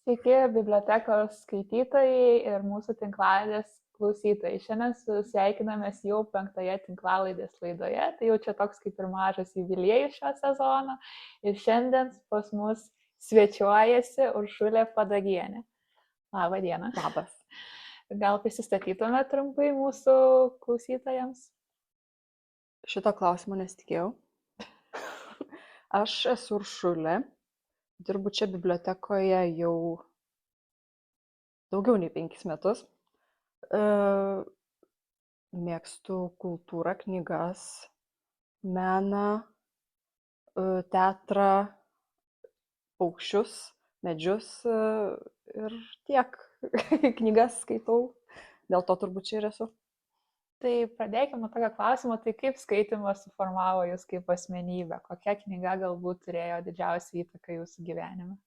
Sveiki, bibliotekos skaitytojai ir mūsų tinklalaidės klausytojai. Šiandien sveikinamės jau 5-oje tinklalaidės laidoje, tai jau čia toks kaip ir mažas jubiliejus šio sezono. Ir šiandien pas mus svečiuojasi Uršulė Padagienė. Labą dieną. Labas. Gal prisistatytume trumpai mūsų klausytojams? Šito klausimo nesitikėjau. Aš esu Uršulė, dirbu čia bibliotekoje jau daugiau nei 5 metus. Mėgstu kultūrą, knygas, meną, teatrą, paukščius, medžius ir tiek. Knygas skaitau, dėl to turbūt čia ir esu. Tai pradėkime nuo tokio klausimo, tai kaip skaitimas suformavo jūs kaip asmenybę? Kokia knyga galbūt turėjo didžiausią įtaką jūsų gyvenime?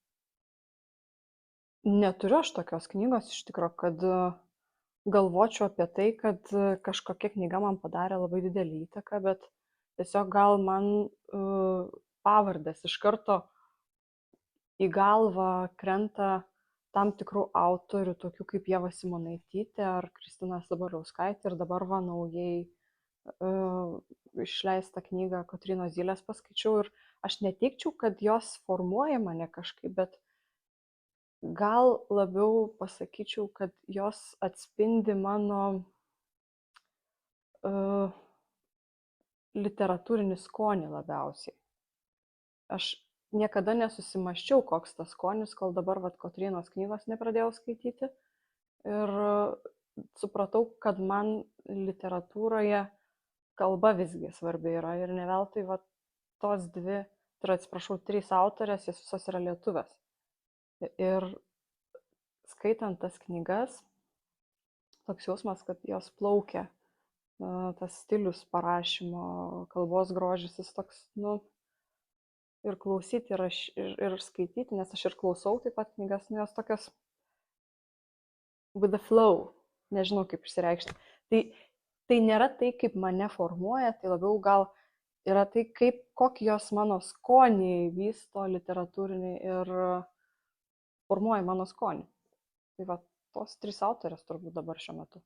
Neturiu aš tokios knygos iš tikrųjų, kad galvočiau apie tai, kad kažkokia knyga man padarė labai didelį įtaką, bet tiesiog gal man pavardės iš karto į galvą krenta tam tikrų autorių, tokių kaip Ieva Simonaitytė ar Kristina Sabaliauskaitė, ir dabar va naujai išleistą knygą Kotrynos Zylės paskaičiau, ir aš neteikčiau, kad jos formuoja mane kažkaip, bet gal labiau pasakyčiau, kad jos atspindi mano literatūrinį skonį labiausiai. Aš niekada nesusimąsčiau, koks tas skonis, kol dabar Kotrynos knygos nepradėjau skaityti. Ir supratau, kad man literatūroje kalba visgi svarbi yra. Ir ne veltui tos dvi, tai atsiprašau, 3 autorės, jos visos yra lietuvės. Ir skaitant tas knygas, toks jausmas, kad jos plaukia. Tas stilius parašymo, kalbos grožis, jis toks, ir klausyti, ir skaityti, nes aš ir klausau taip pat knygas, jos tokios with the flow, nežinau kaip išsireikšti. Tai nėra tai, kaip mane formuoja, tai labiau gal yra tai, kokį jos mano skonį vysto literatūrinį ir formuoja mano skonį. Tai tos 3 autorės turbūt dabar šiuo metu.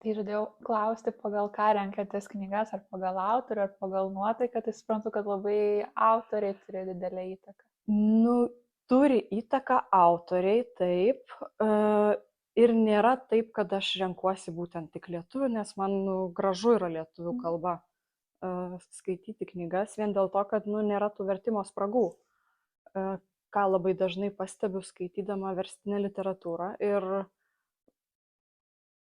Tai žadėjau klausti, pagal ką renkatės knygas, ar pagal autorių, ar pagal nuotaiką, tai suprantu, kad labai autoriai turi didelę įtaką. Turi įtaką autoriai, taip. Ir nėra taip, kad aš renkuosi būtent tik lietuvių, nes man gražu yra lietuvių kalba skaityti knygas, vien dėl to, kad nėra tų vertimo spragų. Ką labai dažnai pastebiu skaitydama verstinę literatūrą. Ir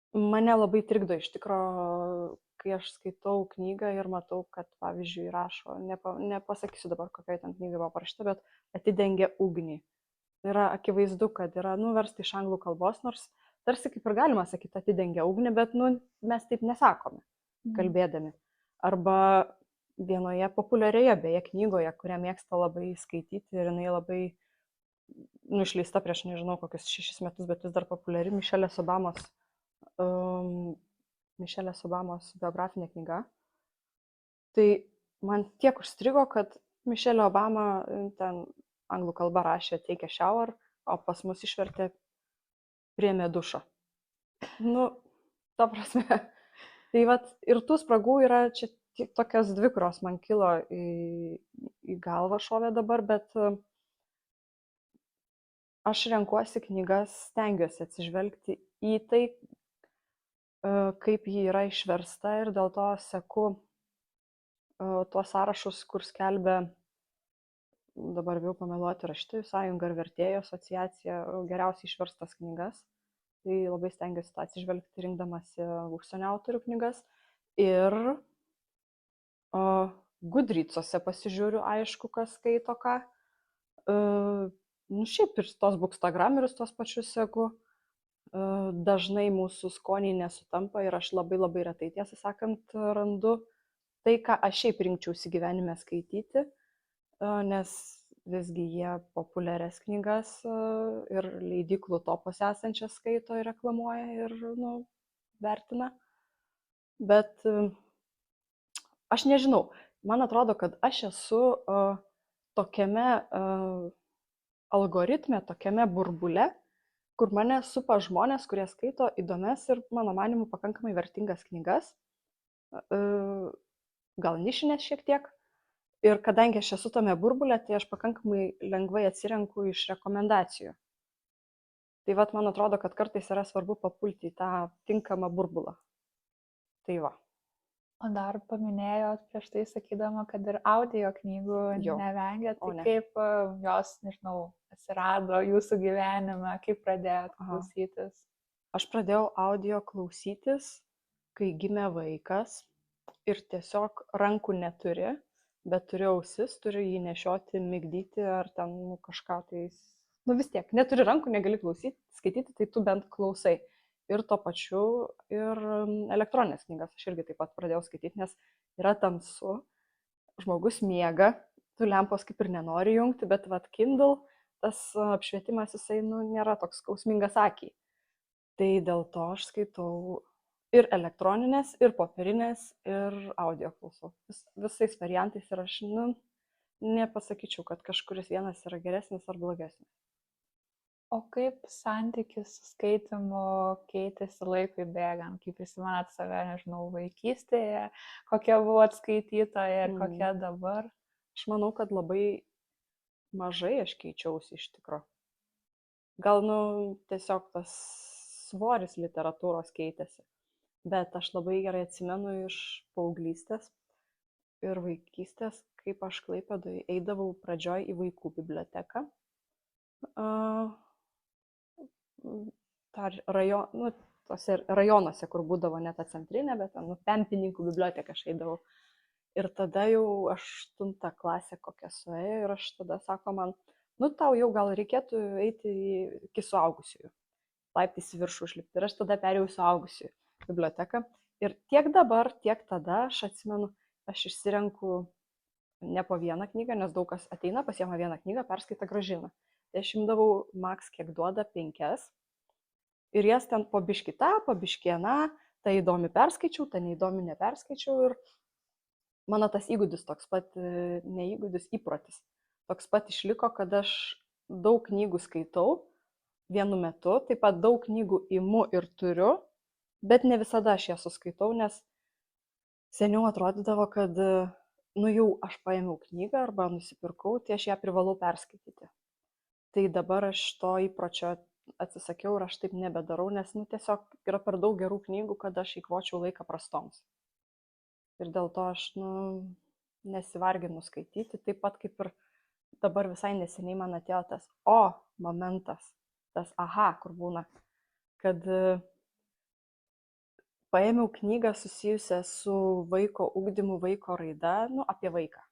mane labai trikdo iš tikrųjų, kai aš skaitau knygą ir matau, kad, pavyzdžiui, rašo, nepasakysiu dabar, kokioje ten knygai buvo parašyta, bet atidengia ugnį. Yra akivaizdu, kad yra versta iš anglų kalbos, nors tarsi kaip ir galima sakyti atidengia ugnį, bet mes taip nesakome, kalbėdami. Arba vienoje populiarioje beje knygoje, kurią mėgsta labai skaityti ir jinai labai išleista prieš nežinau kokius 6 metus, bet vis dar populiari, Mišelės Obamos biografinė knyga. Tai man tiek užstrigo, kad Mišelė Obama ten anglų kalba rašė Take a shower, o pas mus išvertė priėmė dušą. Ta prasme. Tai ir tų spragų yra čia tokios 2, kurios man kilo į galvą šovė dabar, bet aš renkuosi knygas, stengiuosi atsižvelgti į tai, kaip ji yra išversta, ir dėl to seku tuos sąrašus, kur skelbia, dabar bijau pameluoti, Rašytojų sąjunga ar Vertėjų asociacija geriausiai išverstas knygas. Tai labai stengiuosi tą atsižvelgti, rinkdamasi užsienio autorių knygas. Ir Goodreads'ose pasižiūriu, aišku, kas skaito ką. Šiaip ir tos bookstagramerius tos pačius seku. Dažnai mūsų skoniai nesutampa ir aš labai labai retai, tiesą sakant, randu tai, ką aš šiaip rinkčiausi gyvenime skaityti, nes visgi jie populiarias knygas ir leidyklų topuose esančias skaito ir reklamuoja ir vertina. Bet aš nežinau, man atrodo, kad aš esu tokiame algoritme, tokiame burbule, kur mane supa žmonės, kurie skaito įdomias ir, mano manimu, pakankamai vertingas knygas, gal nišinės šiek tiek. Ir kadangi aš esu tame burbulė, tai aš pakankamai lengvai atsirenku iš rekomendacijų. Tai vat, man atrodo, kad kartais yra svarbu papulti į tą tinkamą burbulą. Tai va. O dar paminėjot prieš tai sakydama, kad ir audio knygų nevengėt. Tai kaip jos, nežinau, atsirado jūsų gyvenime, kaip pradėjot klausytis? Aš pradėjau audio klausytis, kai gimė vaikas ir tiesiog rankų neturi, bet turiu ausis, turiu jį nešioti, migdyti ar ten kažką tais. Vis tiek, neturi rankų, negali klausyti, skaityti, tai tu bent klausai. Ir tuo pačiu ir elektroninės knygas aš irgi taip pat pradėjau skaityti, nes yra tamsu, žmogus miega, tu lempos kaip ir nenori jungti, bet vat Kindle, tas apšvietimas jisai nėra toks skausmingas akiai. Tai dėl to aš skaitau ir elektroninės, ir popierinės, ir audio klausau. Visais variantais ir aš nepasakyčiau, kad kažkuris vienas yra geresnis ar blogesnis. O kaip santykis su skaitimu keitėsi laikui bėgant, kaip prisimenat save, nežinau, vaikystėje, kokia buvo skaitytoja ir kokia dabar? Aš manau, kad labai mažai aš keičiausi iš tikro. Gal, tiesiog tas svoris literatūros keitėsi, bet aš labai gerai atsimenu iš paauglystės ir vaikystės, kaip aš Klaipėdoje eidavau pradžioj į vaikų biblioteką. Tose rajonuose, kur būdavo ne ta centrinė, bet Pempininkų biblioteka aš eidavau. Ir tada jau 8 klasė kokia suėjo ir aš tada sako man, tau jau gal reikėtų eiti iki suaugusiųjų, laiptais į viršų užlipti. Ir aš tada perėjau į suaugusiųjų biblioteką. Ir tiek dabar, tiek tada aš atsimenu, aš išsirenku ne po vieną knygą, nes daug kas ateina, pasiema vieną knygą, perskaita grąžina. Tai aš imdavau maks kiek duoda 5 ir jas ten po biškį tą, po biškį aną, tai įdomi perskaičiau, tai neįdomi neperskaičiau ir mano tas įgūdis toks pat, neįgūdis, įprotis, toks pat išliko, kad aš daug knygų skaitau vienu metu, taip pat daug knygų imu ir turiu, bet ne visada aš jas suskaitau, nes seniau atrodydavo, kad jau aš paėmiau knygą arba nusipirkau, tai aš ją privalau perskaityti. Tai dabar aš to įpročio atsisakiau ir aš taip nebedarau, nes tiesiog yra per daug gerų knygų, kad aš eikvočiau laiką prastoms. Ir dėl to aš nesivarginu skaityti, taip pat kaip ir dabar visai neseniai man atėjo tas momentas, tas kur būna, kad paėmiau knygą susijusią su vaiko ugdymu, vaiko raida, apie vaiką.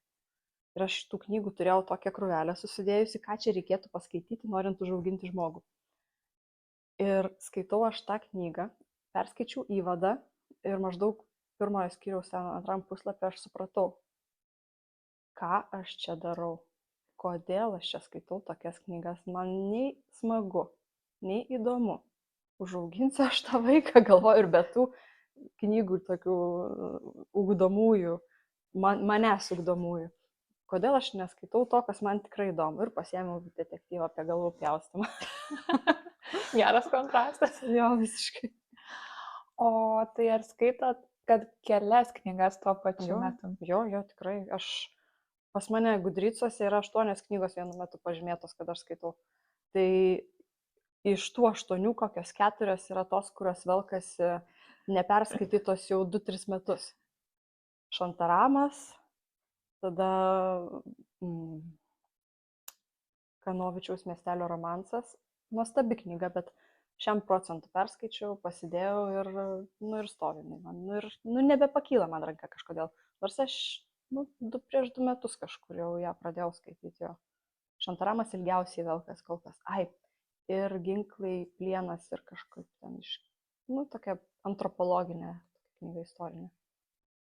Ir aš tų knygų turėjau tokią krūvelę susidėjusi, ką čia reikėtų paskaityti, norint užauginti žmogų. Ir skaitau aš tą knygą, perskaičiau įvadą ir maždaug 1 skyriaus 2 puslapį aš supratau, ką aš čia darau, kodėl aš čia skaitau tokias knygas. Man nei smagu, nei įdomu. Užauginsiu aš tą vaiką, galvoju, ir be tų knygų tokių ugdomųjų, manęs ugdomųjų. Kodėl aš neskaitau to, kas man tikrai įdomu. Ir pasiėmiau detektyvą apie galvų pjaustymą. Geras kontrastas. Jo, visiškai. O tai ar skaitot, kad kelias knygas tuo pačiu metu? Jo, tikrai. Pas mane Gudrycuose yra 8 knygos vienu metu pažymėtos, kad aš skaitau. Tai iš tų 8 kokios 4 yra tos, kurios velkasi neperskaitytos jau 2-3 metus. Šantaramas, tada Kanovičiaus Miestelio romansas. Nuostabi knyga, bet 100% perskaičiau, pasidėjau ir stovi man. Ir nebepakyla man ranka kažkodėl. Nors aš prieš 2 metus kažkur jau ją pradėjau skaityti jo. Šantaramas ilgiausiai velkas kol kas. Ir Ginklai, plienas ir kažkaip ten tokia antropologinė knyga istorinė.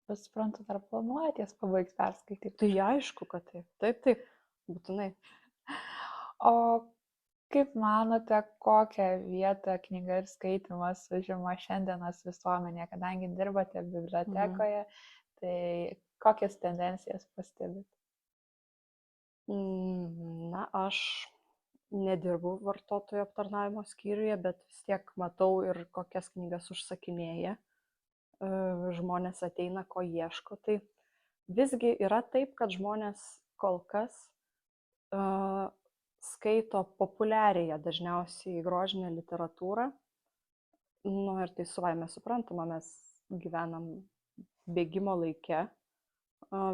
Bet suprantu, ar planuojatės pabaigti perskaityti? Tai aišku, kad taip, būtinai. O kaip manote, kokią vietą knyga ir skaitimas užima šiandienos visuomenėje, kadangi dirbate bibliotekoje, tai kokias tendencijas pastebit? Aš nedirbu vartotojų aptarnavimo skyriuje, bet vis tiek matau ir kokias knygas užsakinėja. Žmonės ateina, ko ieško. Tai visgi yra taip, kad žmonės kol kas skaito populiariąją dažniausiai grožinę literatūrą. Nu ir tai savaime suprantama, mes gyvenam bėgimo laike,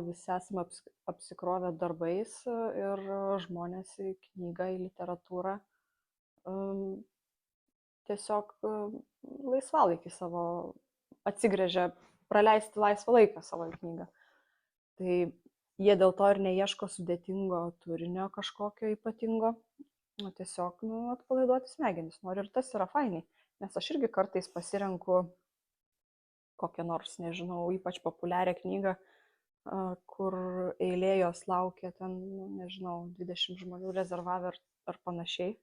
visi esame apsikrovę darbais ir žmonės į knygą, į literatūrą tiesiog laisvalaikį savo atsigręžia, praleisti laisvą laiką savo knygą. Tai jie dėl to ir neieško sudėtingo turinio kažkokio ypatingo, tiesiog atpalaiduoti smegenis nori ir tas yra fainai, nes aš irgi kartais pasirenku kokią nors, nežinau, ypač populiarią knygą, kur eilėjos laukia ten, nežinau, 20 žmonių rezervavę ar panašiai.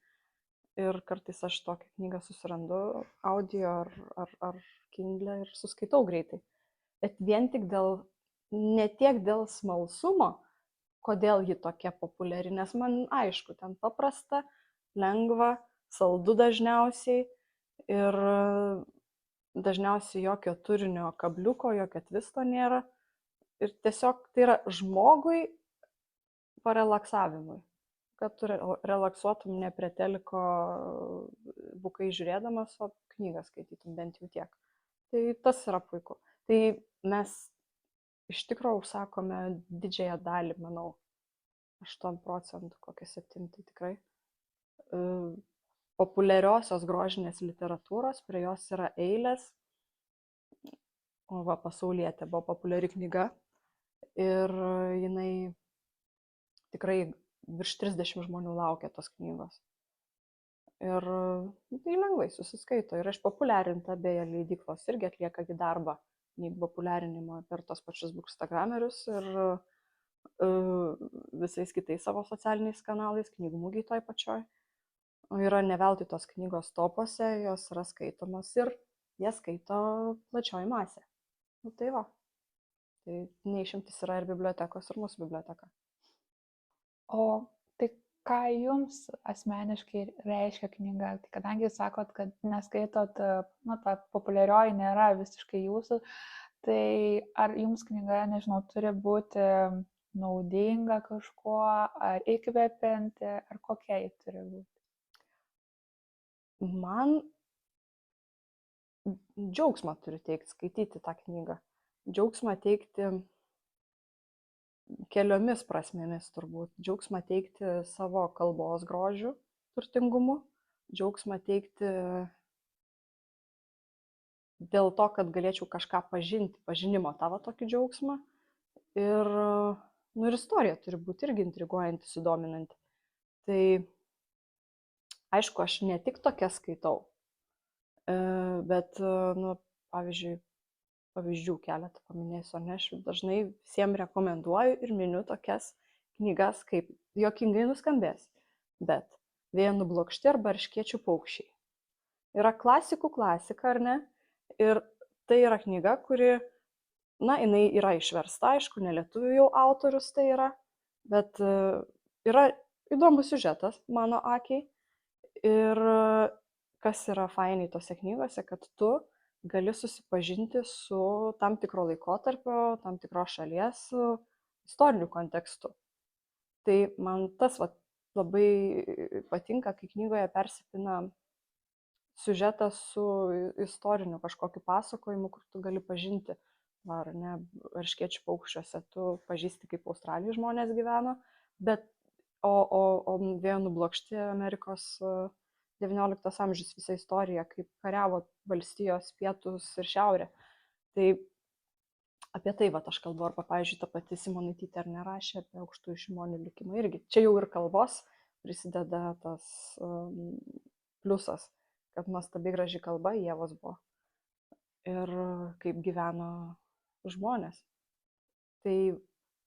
Ir kartais aš tokią knygą susirandu audio ar Kindle ir suskaitau greitai. Bet vien tik ne tiek dėl smalsumo, kodėl ji tokia populiari, nes man aišku, ten paprasta, lengva, saldu dažniausiai ir dažniausiai jokio turinio kabliuko, jokio tvisto nėra. Ir tiesiog tai yra žmogui parelaksavimui, kad tu relaksuotum ne prie teliko bukai žiūrėdamas, o knygą skaitytum bent jau tiek. Tai tas yra puiku. Tai mes iš tikrųjų užsakome didžiąją dalį, manau, 8%, kokie 7 tai tikrai, populiariosios grožinės literatūros, prie jos yra eilės. O va, Pasaulietė buvo populiari knyga ir jinai tikrai virš 30 žmonių laukia tos knygos. Ir tai lengvai susiskaito. Ir išpopuliarinta, beje, leidyklos irgi atlieka darbą populiarinimo per tos pačius bookstagramerius ir visais kitais savo socialiniais kanalais, knygų mugėj toj pačioj. Yra ne veltui tos knygos topuose, jos yra skaitomos ir jie skaito plačioji masė. Tai va. Tai neišimtis yra ir bibliotekos, ir mūsų biblioteka. O tai ką jums asmeniškai reiškia knyga? Tai kadangi sakot, kad neskaitot, ta populiarioji nėra visiškai jūsų, tai ar jums knyga, nežinau, turi būti naudinga kažkuo, ar įkvepianti, ar kokia ji turi būti? Man džiaugsmą turi teikti skaityti tą knygą. Džiaugsmą teikti keliomis prasmėmis turbūt. Džiaugsmą teikti savo kalbos grožiu, turtingumu. Džiaugsmą teikti dėl to, kad galėčiau kažką pažinti, pažinimo tavo tokį džiaugsmą. Ir, ir istorija turi būti irgi intriguojanti, sudominanti. Tai aišku, aš ne tik tokia skaitau, bet, pavyzdžių keletą paminėsiu, ne, aš dažnai visiems rekomenduoju ir miniu tokias knygas, kaip juokingai nuskambės, bet Vėjo nublokšti arba Erškėčių paukščiai. Yra klasikų klasika, ar ne? Ir tai yra knyga, kuri, jinai yra išversta, aišku, ne lietuvių jau autorius tai yra, bet yra įdomus siužetas mano akiai. Ir kas yra fainiai tose knygose, kad tu gali susipažinti su tam tikro laikotarpio, tam tikros šalies istoriniu kontekstu. Tai man tas labai patinka, kai knygoje persipina siužetas su istoriniu kažkokiu pasakojimu, kur tu gali pažinti, ar ne, Erškėčių paukščiuose tu pažįsti, kaip Australijos žmonės gyveno, bet o Vėjo nublokšti Amerikos 19 amžius visa istorija, kaip kariavo valstijos pietus ir šiaurė. Tai apie tai aš kalbu, arba, pavyzdžiui, ta pati Simonaitytė ar nerašė apie aukštųjų šimonių likimą irgi. Čia jau ir kalbos prisideda tas pliusas, kad nuostabiai graži kalba Ievos buvo ir kaip gyveno žmonės. Tai,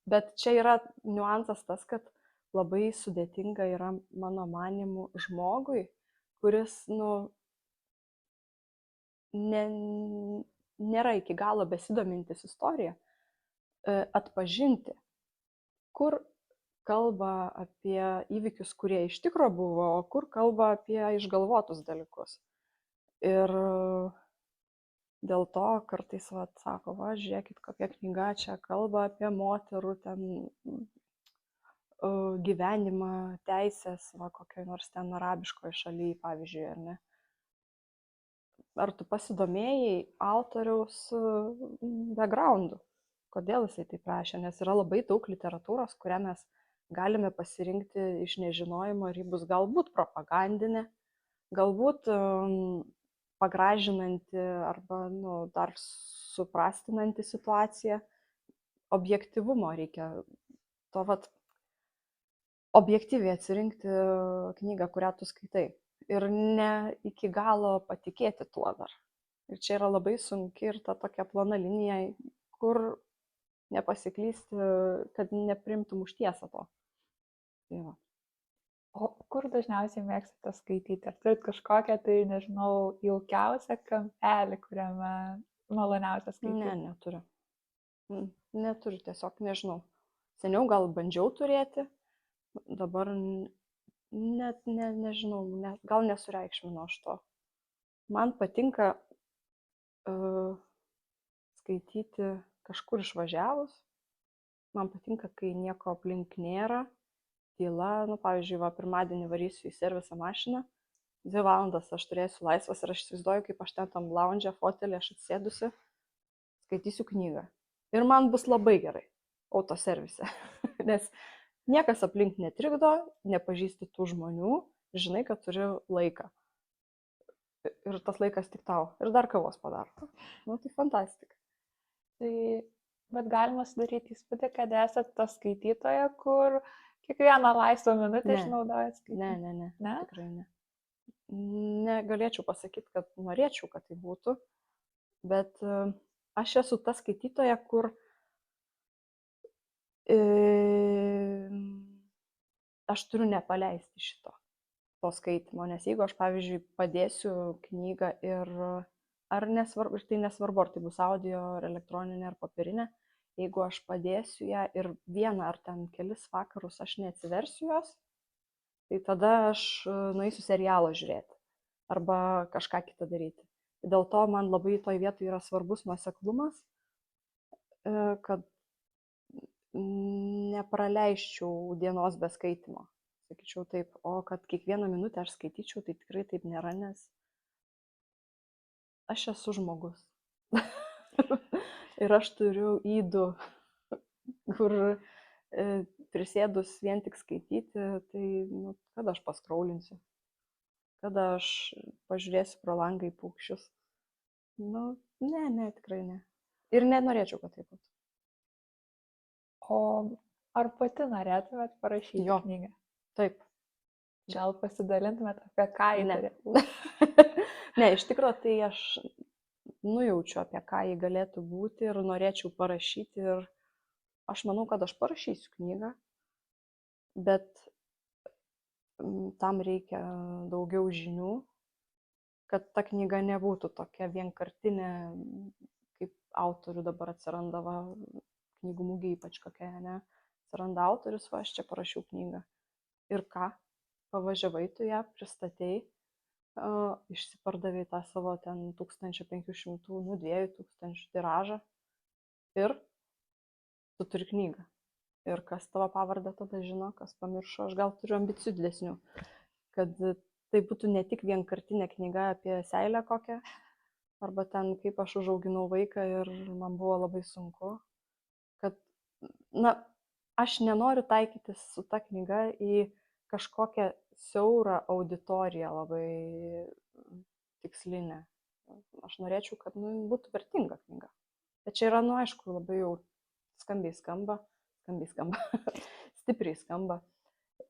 bet čia yra niuansas tas, kad labai sudėtinga yra, mano manymu, žmogui, kuris, nėra iki galo besidomintis istoriją, atpažinti, kur kalba apie įvykius, kurie iš tikro buvo, o kur kalba apie išgalvotus dalykus. Ir dėl to kartais sako, žiūrėkit, kokia knyga čia kalba apie moterų ten gyvenimą, teisės, kokioj nors ten arabiškoje šalyje, pavyzdžiui, ar ne. Ar tu pasidomėjai autoriaus backgroundu, kodėl jisai taip rašė, nes yra labai daug literatūros, kurią mes galime pasirinkti iš nežinojimo ir ji bus galbūt propagandinė, galbūt pagražinanti arba dar suprastinanti situaciją. Objektyvumo reikia, to objektyviai atsirinkti knygą, kurią tu skaitai. Ir ne iki galo patikėti tuo dar. Ir čia yra labai sunki ir ta tokia plona linija, kur nepasiklysti, kad neprimtum už tiesą to. Tai va. O kur dažniausiai mėgstate skaityti? Ar turit kažkokią, tai nežinau, jaukiausią kampelį, kuriame maloniausia skaityti? Ne, neturiu. Neturiu, tiesiog nežinau. Seniau gal bandžiau turėti, dabar net nežinau, gal nesureikšminu aš to. Man patinka skaityti kažkur išvažiavus. Man patinka, kai nieko aplink nėra, tyla. Pavyzdžiui, pirmadienį varysiu į serviso mašiną, 2 valandas aš turėsiu laisvas ir aš įsivaizduoju, kaip aš ten tam lounge fotelį aš atsėdusi, skaitysiu knygą. Ir man bus labai gerai autoservise, nes niekas aplink netrikdo, nepažįsti tų žmonių, žinai, kad turi laiką. Ir tas laikas tik tau. Ir dar kavos padaro. Tai fantastika. Bet galima sudaryti įspūdį, kad esate ta skaitytoja, kur kiekvieną laisvą minutę išnaudojat skaityti. Ne, tikrai ne. Negalėčiau pasakyti, kad norėčiau, kad tai būtų, bet aš esu ta skaitytoja, kur aš turiu nepaleisti to skaitimo, nes jeigu aš, pavyzdžiui, padėsiu knygą ir tai nesvarbu, ar tai bus audio, ar elektroninė, ar popierinė, jeigu aš padėsiu ją ir vieną ar ten kelis vakarus aš neatsiversiu jos, tai tada aš nueisiu serialą žiūrėti arba kažką kitą daryti. Dėl to man labai toj vietoj yra svarbus nuoseklumas, kad nepraleisčiau dienos be skaitimo, sakyčiau taip, o kad kiekvieną minutę aš skaityčiau, tai tikrai taip nėra, nes aš esu žmogus. Ir aš turiu įdų, kur prisėdus vien tik skaityti, tai kada aš paskraulinsiu, kada aš pažiūrėsiu pro langą į paukščius. Ne, tikrai ne. Ir nenorėčiau, kad taip būtų. O ar pati norėtumėt parašyti knygą? Taip. Gal pasidalintumėt, apie ką jį norėtų? Ne, iš tikrųjų, tai aš nujaučiu, apie ką jį galėtų būti ir norėčiau parašyti ir aš manau, kad aš parašysiu knygą, bet tam reikia daugiau žinių, kad ta knyga nebūtų tokia vienkartinė, kaip autorių dabar atsiranda, knygų mugė ypač kokia, ne? Atsiranda autorius, aš čia parašiau knygą. Ir ką? Pavažiavai tu ją, pristatei, išsipardavai tą savo ten 1500, 2000 tiražą ir tu turi knygą. Ir kas tavo pavardę tada žino, kas pamiršo, aš gal turiu ambicijų didesnių, kad tai būtų ne tik vienkartinė knyga apie seilę kokią, arba ten kaip aš užauginau vaiką ir man buvo labai sunku, kad, aš nenoriu taikytis su ta knyga į kažkokią siaurą auditoriją labai tikslinę. Aš norėčiau, kad būtų vertinga knyga. Bet čia yra, aišku, labai jau stipriai skamba.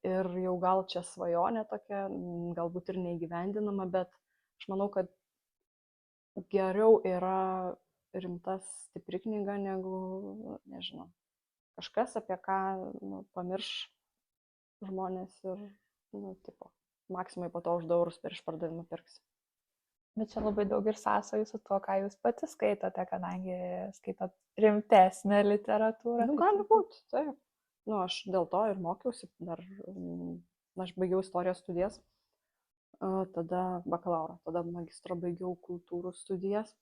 Ir jau gal čia svajonė tokia, galbūt ir neįgyvendinama, bet aš manau, kad geriau yra rimta stipri knyga negu, nežinau, kažkas, apie ką pamirš žmonės ir, maksimai po to už 2 eurus per išpardavimą pirksi. Bet čia labai daug ir sąsajų su tuo, ką jūs pati skaitote, kadangi skaitot rimtesnę literatūrą. Gali būti, taip. aš dėl to ir mokiausi, aš baigiau istorijos studijas, tada bakalauro, tada magistro baigiau kultūrų studijas.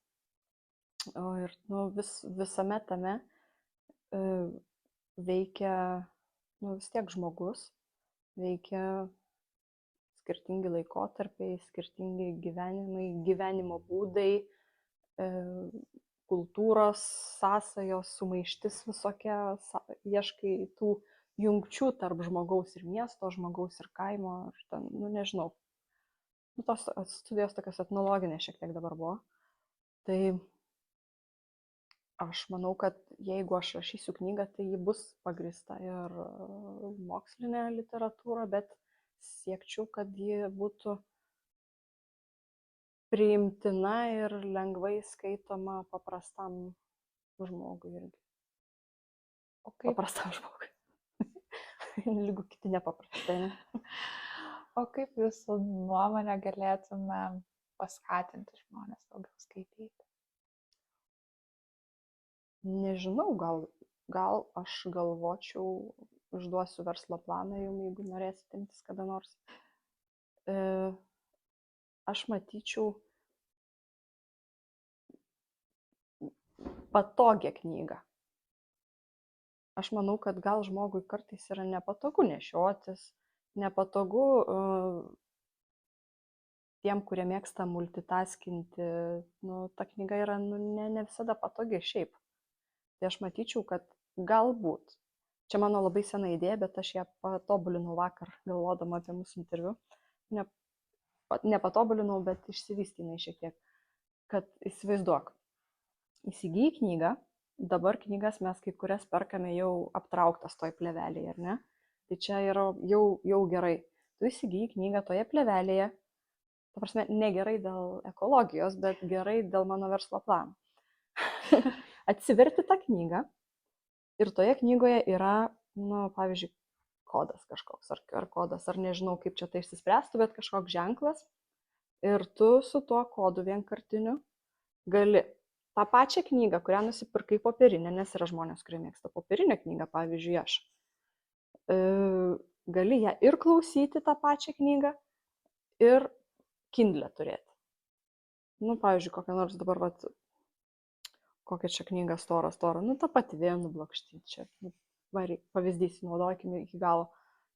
Ir visame tame veikia, vis tiek žmogus, veikia skirtingi laikotarpiai, skirtingi gyvenimai, gyvenimo būdai, kultūros sąsajos, sumaištis visokia, ieškai tų jungčių tarp žmogaus ir miesto, žmogaus ir kaimo, ir ten, nežinau. Tos studijos tokios etnologinės šiek tiek dabar buvo. Tai aš manau, kad jeigu aš rašysiu knygą, tai ji bus pagrįsta ir mokslinė literatūra, bet siekčiau, kad ji būtų priimtina ir lengvai skaitoma paprastam žmogui irgi. O kaip? Paprastam žmogui. Lygu kiti nepaprastai. O kaip jūsų nuomonė galėtume paskatinti žmonės daugiau skaityti? Nežinau, gal aš galvočiau, užduosiu verslo planą jums, jeigu norėsite imtis kada nors. Aš matyčiau patogią knygą. Aš manau, kad gal žmogui kartais yra nepatogu nešiotis, nepatogu tiem, kurie mėgsta multitaskinti. Ta knyga yra ne visada patogi šiaip. Tai aš matyčiau, kad galbūt, čia mano labai sena idėja, bet aš ją patobulinau vakar, galvodama apie mūsų interviu. Nepatobulinau, bet išsivystynai šiek tiek. Kad įsivaizduok, įsigyji knygą, dabar knygas mes kai kurias perkame jau aptrauktas toj plėvelėje, ar ne? Tai čia yra jau gerai. Tu įsigyji knygą toje plėvelėje, ta prasme, ne gerai dėl ekologijos, bet gerai dėl mano verslo plano. Atsiverti tą knygą ir toje knygoje yra, pavyzdžiui, kodas kažkoks, ar kodas, ar nežinau, kaip čia tai išsispręstų, bet kažkoks ženklas. Ir tu su tuo kodu vienkartiniu gali tą pačią knygą, kurią nusipirkai popierinę, nes yra žmonės, kurie mėgsta popierinę knygą, pavyzdžiui, aš. Gali ją ir klausyti tą pačią knygą, ir Kindle turėti. Pavyzdžiui, kokią nors dabar, kokia čia knyga stora, ta pati Vėjo nublokšti, čia pavyzdys, naudokime iki galo.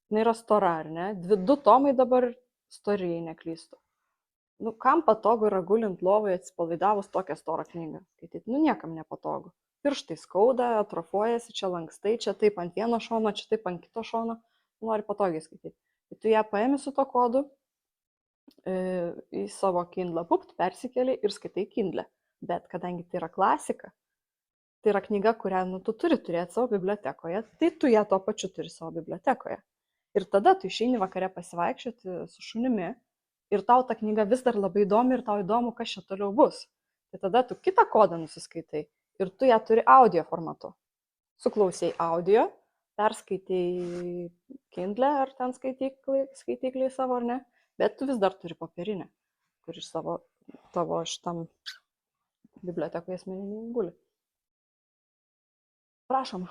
Jis yra stora, ar ne? 2 tomai dabar stori, jei neklystu. Kam patogu yra gulint lovoje atsipalaidavus tokią storą knygą skaityti? Niekam nepatogu. Pirštai skauda, atrofuojasi, čia lankstai, čia taip ant vieno šono, čia taip ant kito šono. Nori patogiai skaityti. Tai tu ją paėmi su to kodu, į savo Kindle persikeli ir skaitai Kindle. Bet kadangi tai yra klasika, tai yra knyga, kurią tu turi turėti savo bibliotekoje, tai tu ją tuo pačiu turi savo bibliotekoje. Ir tada tu išeini vakare pasivaikščioti su šunimi ir tau ta knyga vis dar labai įdomi ir tau įdomu, kas čia toliau bus. Tai tada tu kitą kodą nusiskaitai ir tu ją turi audio formatu. Suklausai audio, perskaitai Kindle ar ten skaityklį savo ar ne, bet tu vis dar turi popierinę, kur iš tavo šitam bibliotekoje asmeniniai guli. Prašom,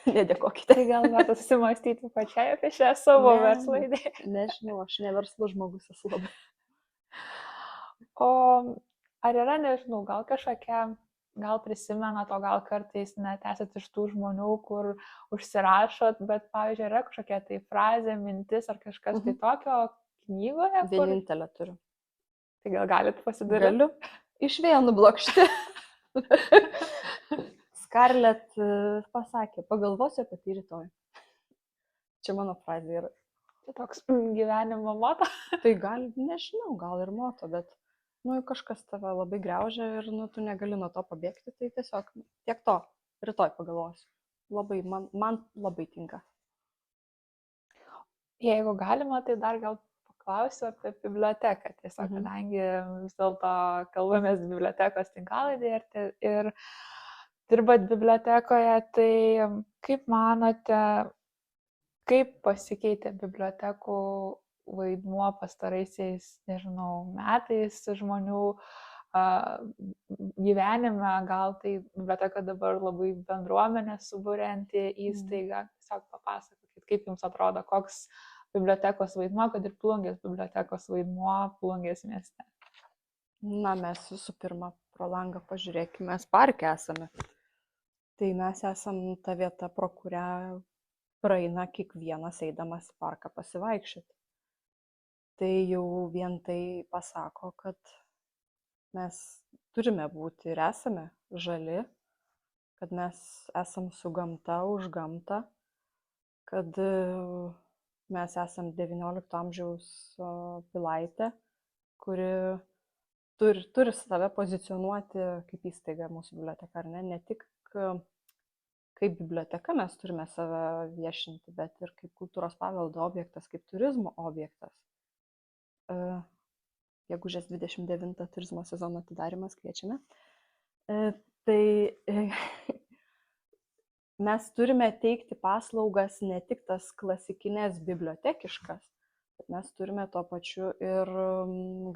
nedėkokite. Tai gal metu susimastyti pačiai apie šią savo verslo idėją. Nežinau, aš ne verslo žmogus esu labai. O ar yra, nežinau, gal kažkokia, gal prisimenat, o gal kartais net esat iš tų žmonių, kur užsirašot, bet, pavyzdžiui, yra kažkokia tai frazė, mintis ar kažkas tai tokio knygoje? Vienintelę turiu. Tai gal galit pasidaryti? Galiu. Iš Vėjo nublokšti. Scarlett pasakė, pagalvosiu apie tai rytoj. Čia mano frazė yra. Tai toks gyvenimo moto? Tai nežinau, gal ir moto, bet kažkas tave labai griaužia ir tu negali nuo to pabėgti, tai tiesiog tiek to, rytoj pagalvosiu. Man labai tinka. Jeigu galima, tai dar gal paklausiu apie biblioteką. Tiesiog, kadangi vis dėlto kalbamės bibliotekos tinklalaidėje ir dirbat bibliotekoje, tai kaip manote, kaip pasikeitė bibliotekų vaidmuo pastaraisiais, nežinau, metais žmonių gyvenime, gal tai biblioteka dabar labai bendruomenė suburianti įstaiga. Tiesiog papasakokit, kaip jums atrodo, koks bibliotekos vaidmuo, kad ir Plungės bibliotekos vaidmuo Plungės mieste. Na, mes visų pirma pro langą pažiūrėkime, mes parke esame. Tai mes esam ta vieta, pro kurią praeina kiekvienas eidamas į parką pasivaikščioti. Tai jau vien tai pasako, kad mes turime būti ir esame žali, kad mes esam su gamta, už gamtą, kad mes esam XIX amžiaus pilaitė, kuri turi save pozicionuoti kaip įstaiga mūsų biblioteka, ar ne? Ne tik kaip biblioteka mes turime save viešinti, bet ir kaip kultūros paveldo objektas, kaip turizmo objektas. Gegužės 29 turizmo sezono atidarymas kviečiame. Tai mes turime teikti paslaugas ne tik tas klasikinės bibliotekiškas, bet mes turime tuo pačiu ir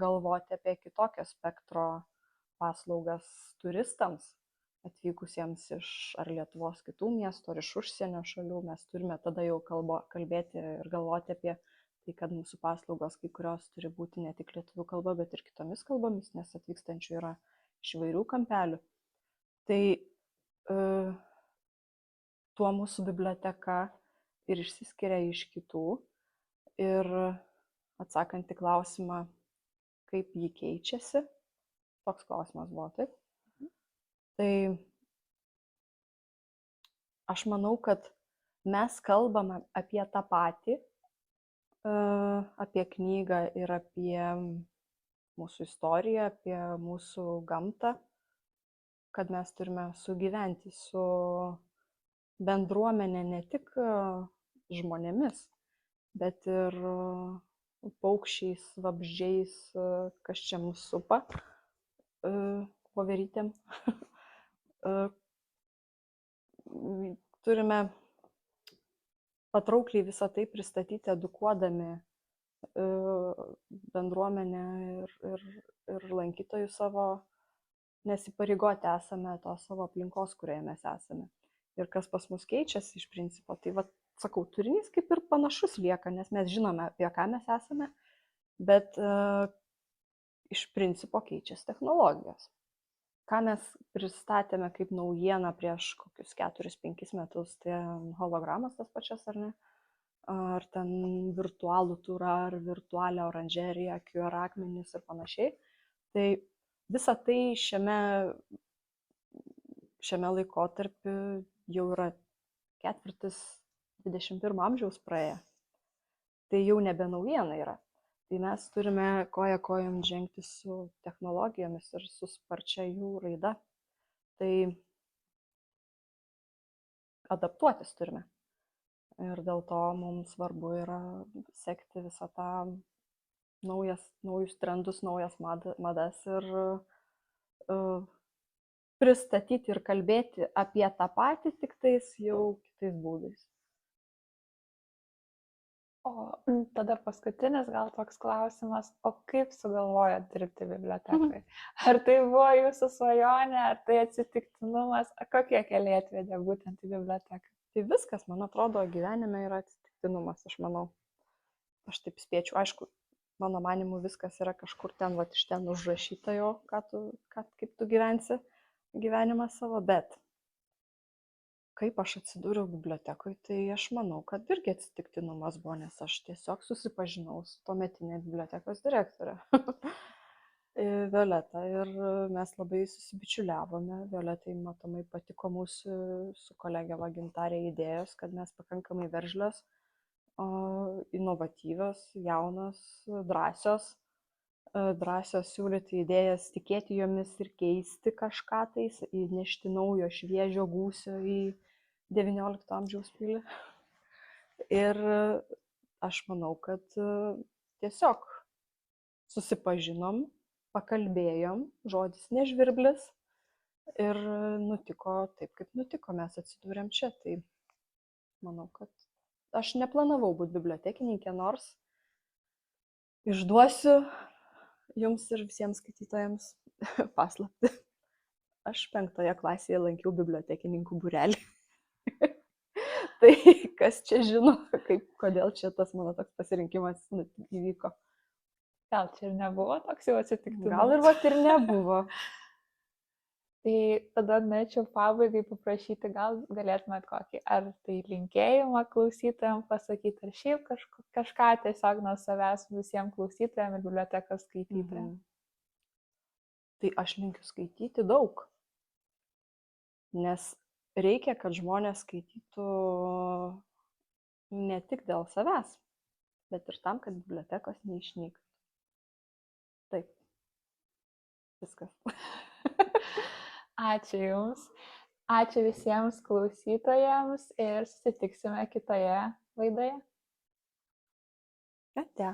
galvoti apie kitokio spektro paslaugas turistams atvykusiems iš ar Lietuvos kitų miestų, ar iš užsienio šalių. Mes turime tada jau kalbėti ir galvoti apie tai, kad mūsų paslaugos kai kurios turi būti ne tik lietuvių kalba, bet ir kitomis kalbomis, nes atvykstančių yra iš įvairių kampelių. Tai tuo mūsų biblioteka ir išsiskiria iš kitų. Ir atsakant į klausimą, kaip ji keičiasi, toks klausimas buvo, taip? Tai aš manau, kad mes kalbame apie tą patį, apie knygą ir apie mūsų istoriją, apie mūsų gamtą, kad mes turime sugyventi su bendruomenė ne tik žmonėmis, bet ir paukščiais, vabzdžiais, kas čia mus supa, voverytėm. Turime patraukliai visą tai pristatyti, edukuodami bendruomenę ir lankytojų savo, nesipareigoti esame tos savo aplinkos, kurioje mes esame. Ir kas pas mus keičiasi iš principo, tai sakau, turinys kaip ir panašus lieka, nes mes žinome, apie ką mes esame, bet iš principo keičiasi technologijos. Ką mes pristatėme kaip naujieną prieš kokius 4-5 metus, tai hologramas tas pačias, ar ne? Ar ten virtualų turą, ar virtualią oranžeriją, QR akmenys ir panašiai. Tai visa tai šiame laikotarpiu jau yra ketvirtis 21 amžiaus praėję. Tai jau nebe naujiena yra. Tai mes turime koja kojom žengti su technologijomis ir su sparčia jų raida. Tai adaptuotis turime. Ir dėl to mums svarbu yra sekti visą tą naujus trendus, naujas madas ir pristatyti ir kalbėti apie tą patį, tik tais jau kitais būdais. O tada paskutinis gal toks klausimas, o kaip sugalvojot dirbti bibliotekai? Ar tai buvo jūsų svajonė, ar tai atsitiktinumas, kokie keliai atvedė būtent į biblioteką? Tai viskas, man atrodo, gyvenime yra atsitiktinumas, aš manau. Aš taip spėčiau, aišku, mano manimu viskas yra kažkur ten, iš ten užrašyta jo, kaip tu gyvensi gyvenimą savo, bet kaip aš atsidūriau bibliotekoje, tai aš manau, kad irgi atsitiktinumas buvo, nes aš tiesiog susipažinau su tuometinė bibliotekos direktorė Violeta ir mes labai susibičiuliavome. Violetai matomai patiko mūsų su kolegė Gintarė idėjos, kad mes pakankamai veržlios, inovatyvios, jaunos, drąsios siūlyti idėjas, tikėti jomis ir keisti kažką tais, įnešti naujo šviežio gūsio į XIX amžiaus pilį. Ir aš manau, kad tiesiog susipažinom, pakalbėjom, žodis nežvirblis ir nutiko taip, kaip nutiko, mes atsidūrėm čia. Tai manau, kad aš neplanavau būti bibliotekininkė, nors išduosiu, jums ir visiems skaitytojams paslapti. Aš 5 klasėje lankiau bibliotekininkų būrelį. Tai kas čia žino, kodėl čia tas mano toks pasirinkimas įvyko. Gal čia ir nebuvo toks jau atsitiktinumas. Gal ir vat ir nebuvo. Tai tada norėčiau pabaigai paprašyti, gal galėtumėt kokį, ar tai linkėjimą klausytojams pasakyti, ar šiaip kažką tiesiog nuo savęs visiems klausytojams ir bibliotekos skaitytojams. Tai aš linkiu skaityti daug, nes reikia, kad žmonės skaitytų ne tik dėl savęs, bet ir tam, kad bibliotekos neišnyktų. Taip. Viskas. Ačiū Jums. Ačiū visiems klausytojams ir susitiksime kitoje laidoje. Ate.